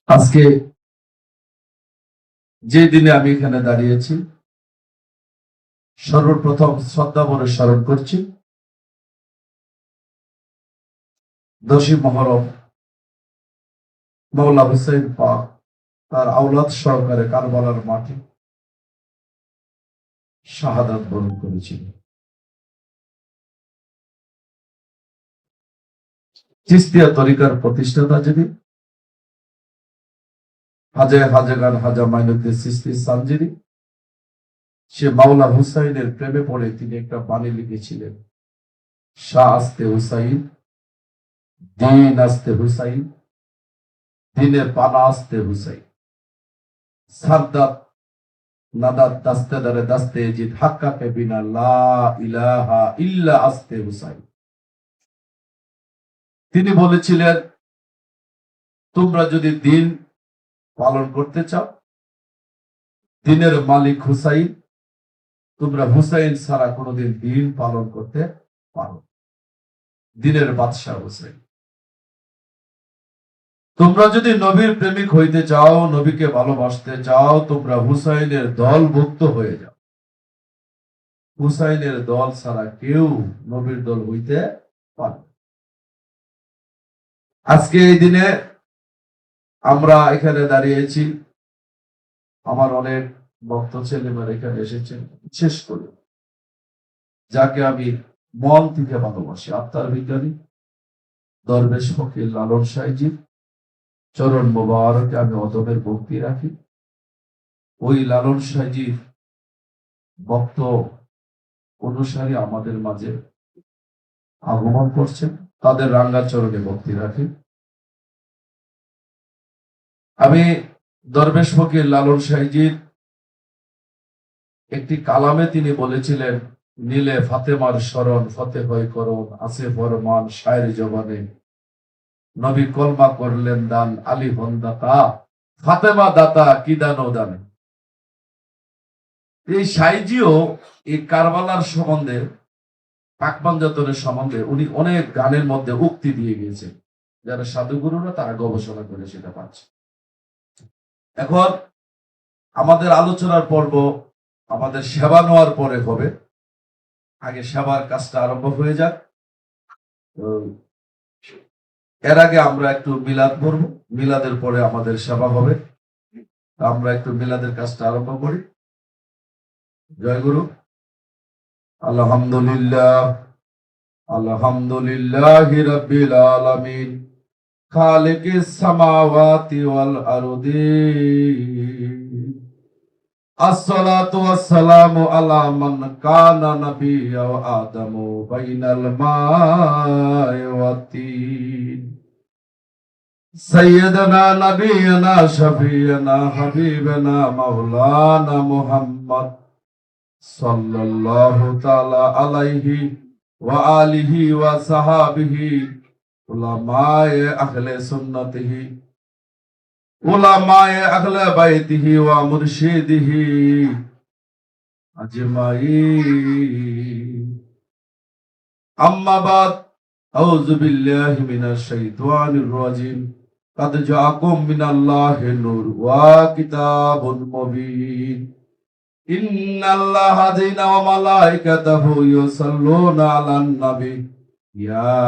আজকে যে দিনে আমি এখানে দাঁড়িয়েছি, সর্বপ্রথম শ্রদ্ধা ভরে স্মরণ করছি 10ই মুহররম মওলা হুসাইন পাক তার আওলাদ সহকারে কারবালার মাঠে শাহাদাত বরণ করেছিল। চিশতিয়া তরিকার প্রতিষ্ঠাতা যিনি হাজেগান হাজা মাইনুদ্দিন চিশতি সানজিরি, সে মাওলা হুসাইনের প্রেমে পড়ে তিনি একটা বাণী লিখেছিলেন, শাহ আস্তে হুসাইন, দিন আস্তে হুসাইন, দিনে পানা আস্তে হুসাইন, সাদ্দাত নাদাত দাস্তে দারে দাস্তে জিদ হাক্কা কে বিনা লা ইলাহা ইল্লা আস্তে হুসাইন। তিনি বলেছিলেন, তোমরা যদি দিন পালন করতে চাও, দিনের মালিক হুসাইন, তোমরা হুসাইন ছাড়া কোনোদিন দিন পালন করতে পারো। দিনের বাদশাহ হুসাইন। তোমরা যদি নবীর প্রেমিক হইতে চাও, নবীকে ভালোবাসতে চাও, তোমরা হুসাইনের দলভুক্ত হয়ে যাও। হুসাইনের দল ছাড়া কেউ নবীর দল হইতে পারবে। আজকে এই দিনে আমরা এখানে দাঁড়িয়েছি, আমার অনেক ভক্ত ছেলেমেয়েরা এখানে এসেছেন, বিশেষ করে যাকে আমি মন থেকে ভালোবাসি, আত্মার বিজ্ঞানী দরবেশ ফকির লালন সাহেবজির চরণ মোবারকে আমি অদমের ভক্তি রাখি। ওই লালন সাহেবজির ভক্ত অনুসারী আমাদের মাঝে আগমন করছেন, তাদের রাঙ্গা চরণে ভক্তি রাখি। আমি দরবেশ ফকির লালন সাহেবজির একটি কালামে তিনি বলেছিলেন, নীলে ফাতেমার শরণ ফতে হয় করণ, আছে ফরমান শায়ের জবানে, নবী কলমা করলেন দান, আলী হন দাতা, ফাতেমা দাতা কি দান ও দানে। এই সাইজিও এই কারবালার সম্বন্ধে, পাকপাঞ্জাতনের সম্বন্ধে উনি অনেক গানের মধ্যে উক্তি দিয়ে গিয়েছেন, যারা সাধুগুরুরা তারা গবেষণা করে সেটা পাচ্ছে। এখন আমাদের আলোচনার পর্ব আমাদের সেবা নেওয়ার পরে হবে, আগে সেবার কাজটা আরম্ভ হয়ে যাক। এর আগে আমরা একটু মিলাদ পড়ব, মিলাদের পরে আমাদের সেবা হবে। আমরা একটু মিলাদের কাজটা আরম্ভ করি। জয় গুরু। আলহামদুলিল্লাহ, আলহামদুলিল্লাহি রাব্বিল আলামিন, খালিকিস সামাওয়াতি ওয়াল আরদি। আসসালাতু ওয়াসসালামু আলা মান কানা নাবিয়্যা ওয়া আদামু বাইনাল মা'i ওয়াত তিন। সাইয়্যিদানা নাবিয়্যানা শাফিয়্যানা হাবিবানা মাওলানা মুহাম্মদ সাল্লাল্লাহু তাআলা আলাইহি ওয়া আলিহি ওয়া সাহাবিহি, উলামায়ে আহলে সুন্নতিহি, উলামায়ে আহলে বাইতিহি ওয়া মুরশিদিহি আজমাইন। আম্মা বাদ, আউযু বিল্লাহি মিনাশ শাইতানির রাজিম। কাদ জাআকুম মিনাল্লাহি নূর ওয়া কিতাবুন মুবিন। ইন্নাল্লাহা ওয়া মালাইকাতাহু ইউসাল্লুনা আলান নবী, ইয়া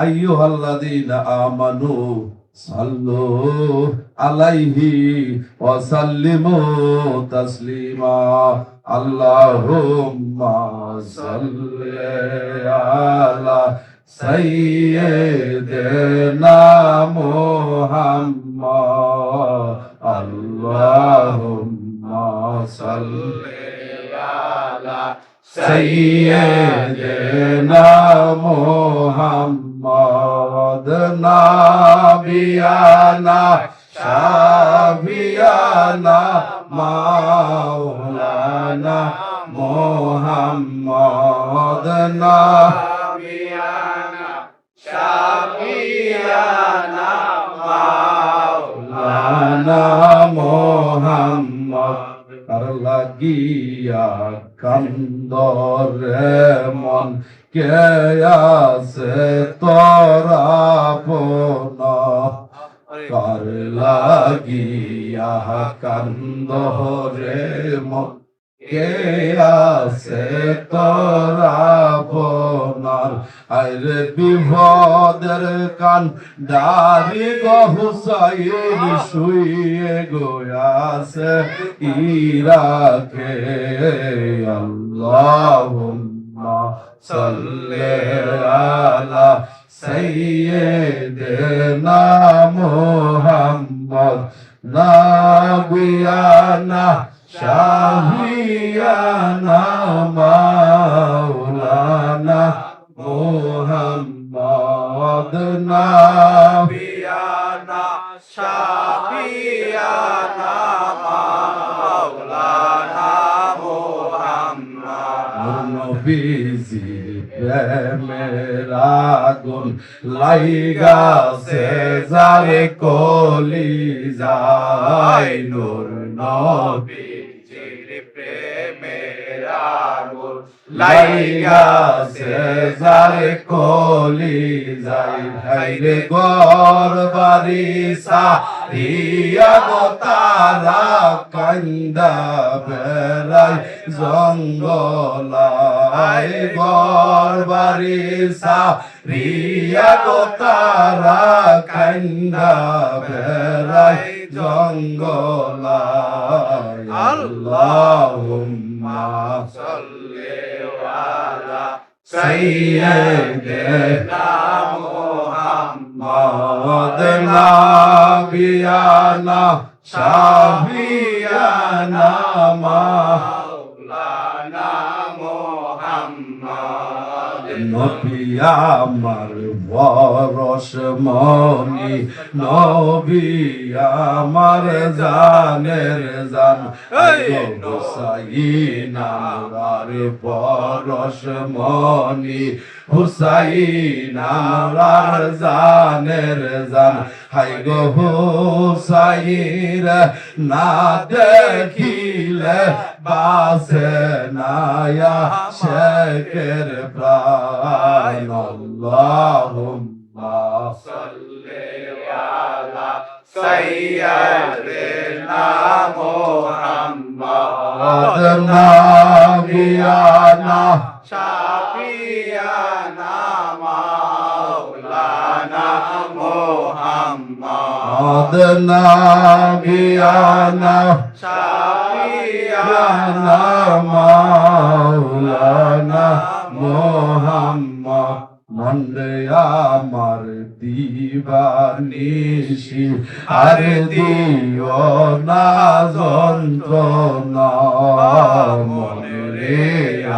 আইয়ুহাল্লাযীনা আমানু সাল্লু আলাইহি ওয়া সাল্লিমু তাসলিমা। আল্লাহুম্মা সাল্লি আলা সাইয়্যিদিনা মুহাম্মদ। আল্লাহুম্মা সাল্লি আলা সাইয়্যিদিনা মুহাম্মদ। নাবিয়ানা শাফিয়ানা মাওলানা মুহাম্মদ। নাবিয়ানা শাফিয়ানা মাওলানা মুহাম্মদ। কার লাগিয়া কান্দরে মন কে আছে তোরা আপনা, কার লাগিয়া কান্দ রে মন কে আছে তোরা আপনার আইরে বিপদের কান দারি গো হুসাইন শুয়ে গোয়াছে ইরাকে আল্লাহুম্মা সাল্লি আলা সাইয়্যিদিনা মুহাম্মদ নাবিয়ানা শাফিয়ানা মাওলানা মুহাম্মদ নাবিয়ানা শাফিয়ানা মাওলানা মুহাম্মদ নবীজি প্রেমের আগুন লাইগাছে যারে কলি যায় নূর নবীজির প্রেমের আগুন লাইগাছে যারে কলি যায় হাইরে ঘর বাড়ি সারিয়া গো তারা কান্দা বেড়ায় জঙ্গলায় ঘর বাড়ি সারিয়া গো তারা কান্দা বেড়ায় জঙ্গলায় আল্লাহুম্মা সাল্লি আলা সাইয়্যিদিনা মুহাম্মদ নাবিয়ানা শাফিয়ানা মাওলানা মুহাম্মদ নবী আমার বরস মনি নবী আমার জানের জান হুসাইন আমার বরস মনি হুসাইন আমার জানের জান হাই গো হুসাইন না দেখিলে বাসে নায়া শেখের প্রাণ আল্লাহুম্মা সাল্লি আলা সাইয়্যিদিনা মুহাম্মদ নাবিয়ানা শাফিয়ানা মাওলানা মুহাম্মদ নাবিয়ানা শাফিয়ানা মাওলানা মুহাম্মদ মন্ডে আমার দিবানিশি আর দিও না যন্ত্রণা মনে রে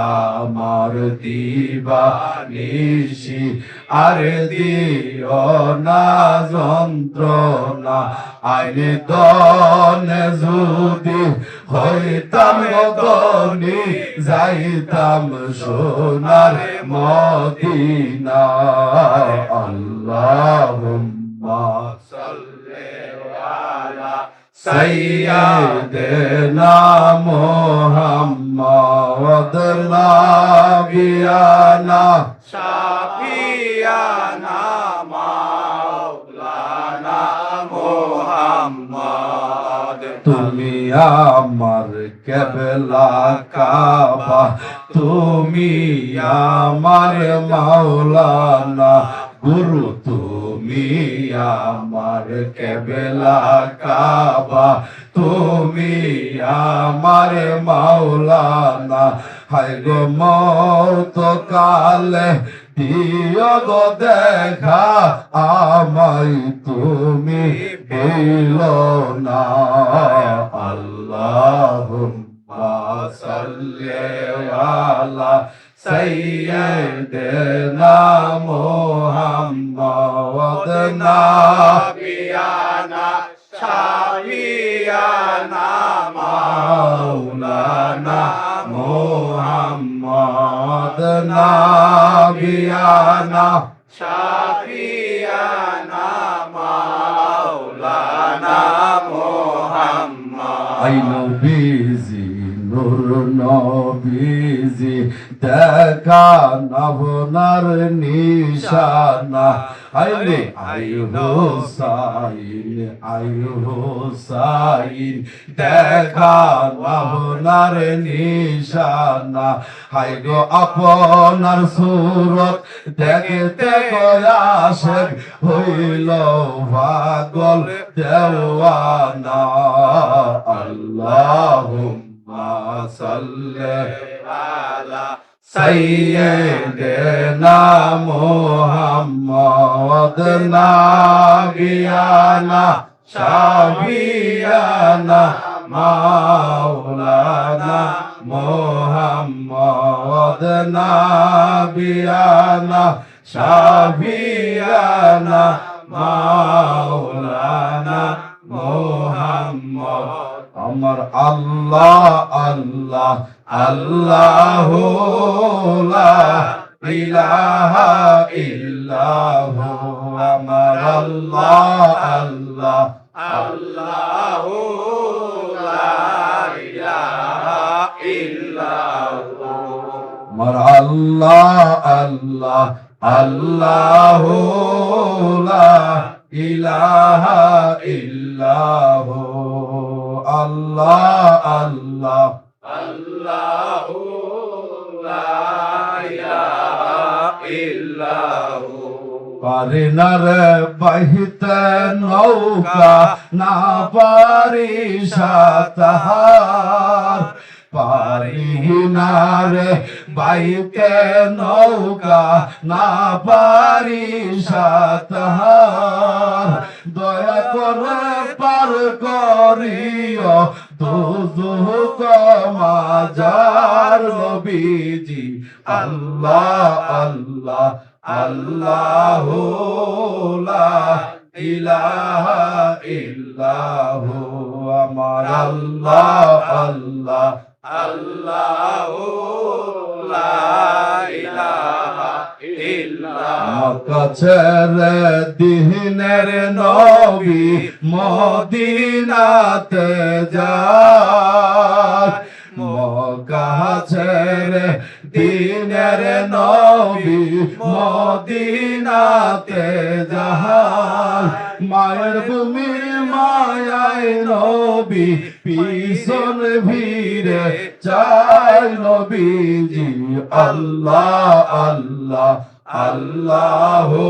আমার দিবানিশি আর দিও না যন্ত্রণা আইনে দনে যদি হইতাম গনি যাইতাম সোনার মদিনা আল্লাহুম্মা সাল্লি আলা সাইয়্যিদিনা মুহাম্মদ নাবিয়ানা শাফিয়ানা মাওলানা মুহাম্মদ তুমি আমার কেবলা কাবা তুমি আমার মাওলানা গুরু তুমি আমার কেবলা কাবা তুমি আমার মাওলানা হায় গো মত কালে দিও গো দেখা আমায় তুমি পেলো না আল্লাহুম্মা সাল্লি আলা সাইয়্যিদিনা মুহাম্মদ নাবিয়ানা শাফিয়ানা মাওলানা মুহাম্মদ নাবিয়ানা শাফিয়ানা মাওলানা মুহাম্মদ আই নবীজি নূর নবীজি দেখা নবনার নিশানা আইলে আই হোসাইন আই হোসাইন দেখা আপনার নিশানা হাই গো আপনার সুরত দেখতে গয়াশেক হইল পাগল দেওয়ানা আল্লাহুম্মা সাল্লি আলা সাইয়্যিদিনা মুহাম্মদ নাবিয়ানা শাফিয়ানা মাওলানা মুহাম্মদ নাবিয়ানা শাফিয়ানা মাওলানা মুহাম্মদ আমার আল্লাহ আল্লাহ আল্লাহু লা ইলাহা ইল্লাহু আমার আল্লাহ আল্লাহ আল্লাহু লা ইলাহা ইল্লাহু আমার আল্লাহ আল্লাহ আল্লাহু লা ইলাহা ইল্লাহু আল্লাহ আল্লাহ আল্লাহু লা ইলাহা ইল্লাহু পারিনার বাহিতে নৌকা না পারি সাতাহার পারিনারে বাইতে নৌকা না পারি সাতাহার দয়া করে পার করিও দুজুক মাজার নবীজি আল্লাহ আল্লাহ আল্লাহু লা ইলাহা ইল্লাহু আমার আল্লাহ আল্লাহ আল্লাহু লা ইলাহা ইল্লাহু কাছের দিনের নবী মদিনাতে যায় কাছের দিনের নবী মদিনাতে যায় মায়ের ভূমি মায়ায় নবী পিছন ভিড়ে চাই নবীজি আল্লাহ আল্লাহ আল্লাহু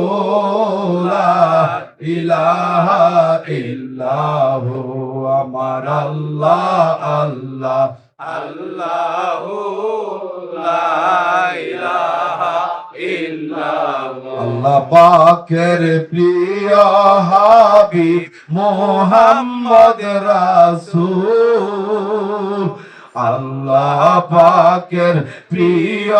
লা ইলাহা ইল্লাহু আমার আল্লাহ আল্লাহ আল্লাহু লা ইলাহা ইল্লাহু আল্লাহ পাকের প্রিয় হাবিব মুহাম্মদ রাসূল আল্লাহ পাকের প্রিয়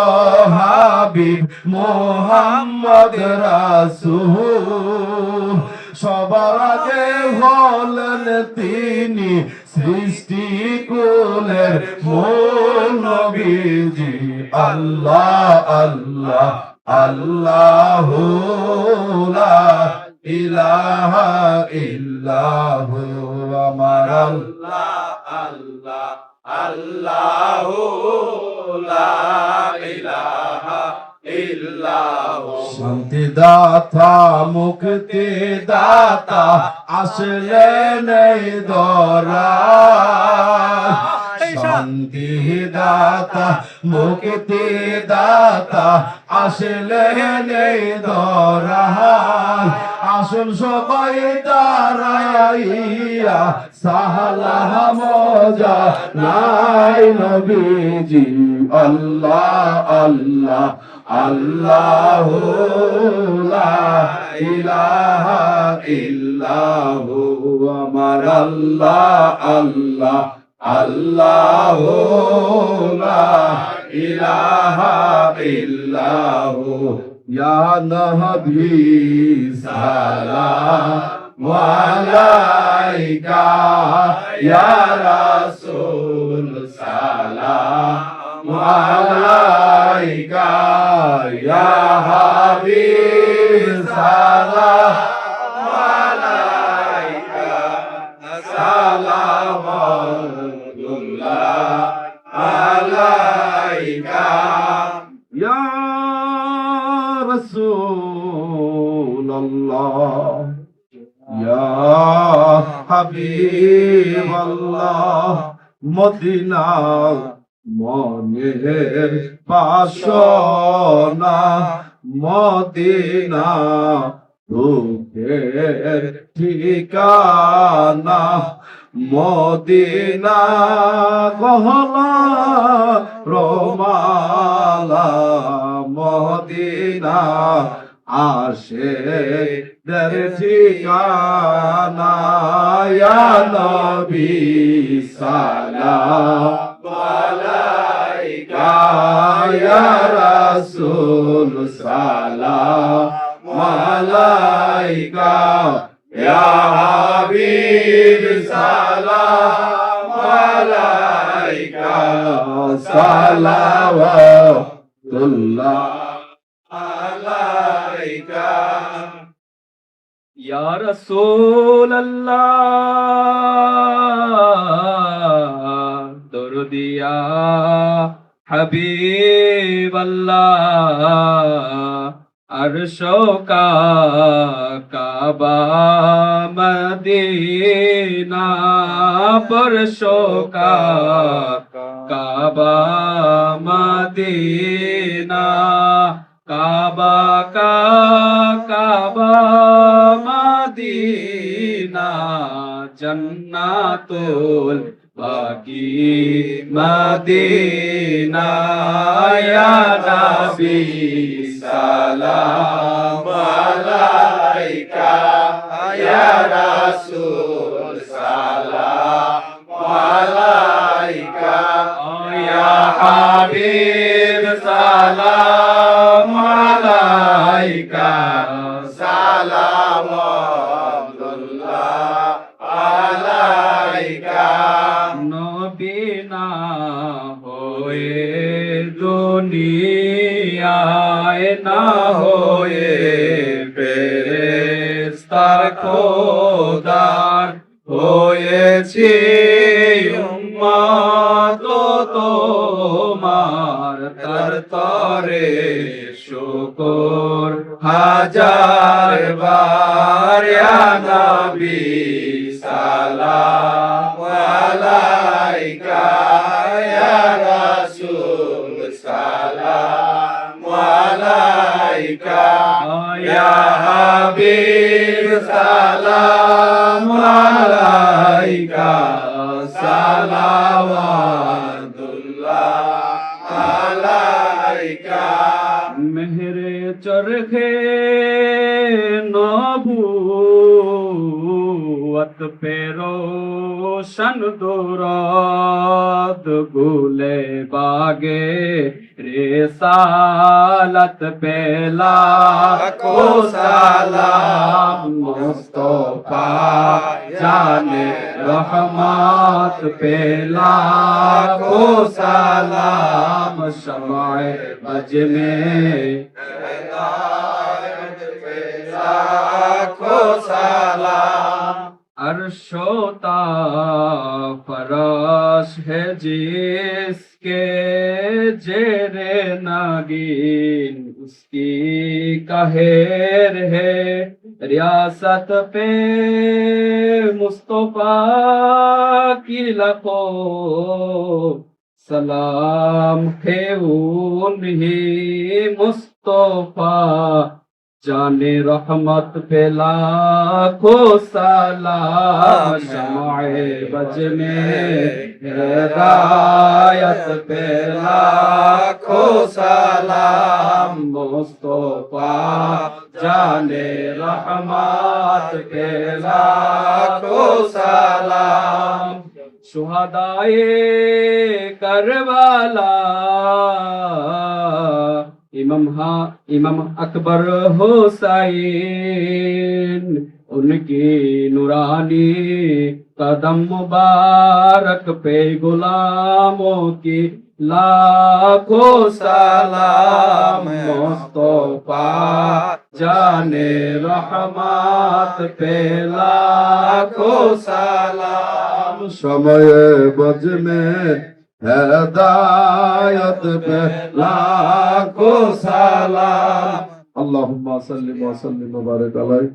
হাবিব মুহাম্মদ রাসূল সবার আগে হলেন তিনি সৃষ্টি কুলের মূল নবীজি আল্লাহ আল্লাহ আল্লাহু লা ইলাহা ইল্লাহু আমার আল্লাহ আল্লাহ আল্লাহু লা ইলাহা ইল্লাহু শান্তি দাতা মুক্তি দাতা আসলেন এই ধরায় শান্তি দাতা মুক্তি দাতা আসলেন এই ধরায় আসুন সবাই দাঁড়াইয়া সাহালাহ মজা নাই নবীজি আল্লাহ আল্লাহ আল্লাহু লা ইলাহা ইল্লাহু আমার আল্লাহ আল্লাহ আল্লাহু লা ইলাহা ইল্লাহু ইয়া নবী সালাম আলাইকা ইয়া রাসূল সালাম আলাইকা ইয়া হাবিব সালাম আলাইকা সালামুল্লাহ আলাইকা ইয়া রাসূল হাবিবাল্লাহ মদিনা মনের বাসনা মদিনা দুঃখের ঠিকানা মদিনা গহনা রোমালা মদিনা আসে দের ঠিকানা ইয়া নবী সালাম আলাইকা ইয়া রাসূল সালাম আলাইকা ইয়া হাবিব সালাম আলাইকা সালাওয়াতুল্লাহ আলাইকা ইয়া রাসূলুল্লাহ দরদিয়া হাবিবাল্লাহ আরশো কা কাবা মদিনা বরশো কা কাবা মদিনা কাবা কা কাবা মদিনা জান্নাতুল বাকি মদিনা ইয়া নবী সালাম আলাইকা ইয়া রাসূল সালাম আলাইকা ইয়া হাবিব সালাম আলাইকা সালাওয়াতুল্লাহ আলাইকা নবী না হয়ে দুনিয়ায় না হয়ে ফেরেশতার খোদার হয়েছে উম্মত তোমার তার তরে শুকর হাজার বার ইয়া নবী সালাম আলাইকা ইয়া রাসূল সালাম আলাইকা ইয়া হাবিব সালাম আলাইকা সালাওয়াতুল্লাহ আলাইকা মেহরে চরখে নবুয়ত পে রোशन দুরাত গুলে বাগে রিসালত पे लाखों सलाम मुस्तफा जाने रहमत पे लाखों सलाम शमाए बज में लाखों सलाम अर्शोता फराश है जिसके जेरे नागिन उसकी कहेर है रियासत पे मुस्तफा की लखो सलाम है उन्हीं मुस्तफा जाने रहमत पे लाखों सलाम शमाए बज में हिदायत पे लाखों सलाम मुस्तफा जाने रहमत पे लाखों सलाम शुहदाए करबला इमाम अकबर हुसैन उनकी नूरानी कदम मुबारक पे गुलामों की लाखों सलाम मुस्तफा जाने रहमत पे लाखों सलाम समय बज में हिदायत पे लाखों सलाम अल्लाहुम्मा सल्लि व सल्लिम व बारिक अलैहि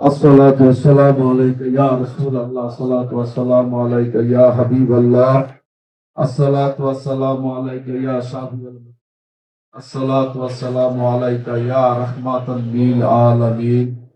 الصلاة والسلام عليك يا رسول الله الصلاة والسلام عليك يا حبيب الله الصلاة والسلام عليك يا شافي الصلاة والسلام عليك يا رحمة للعالمين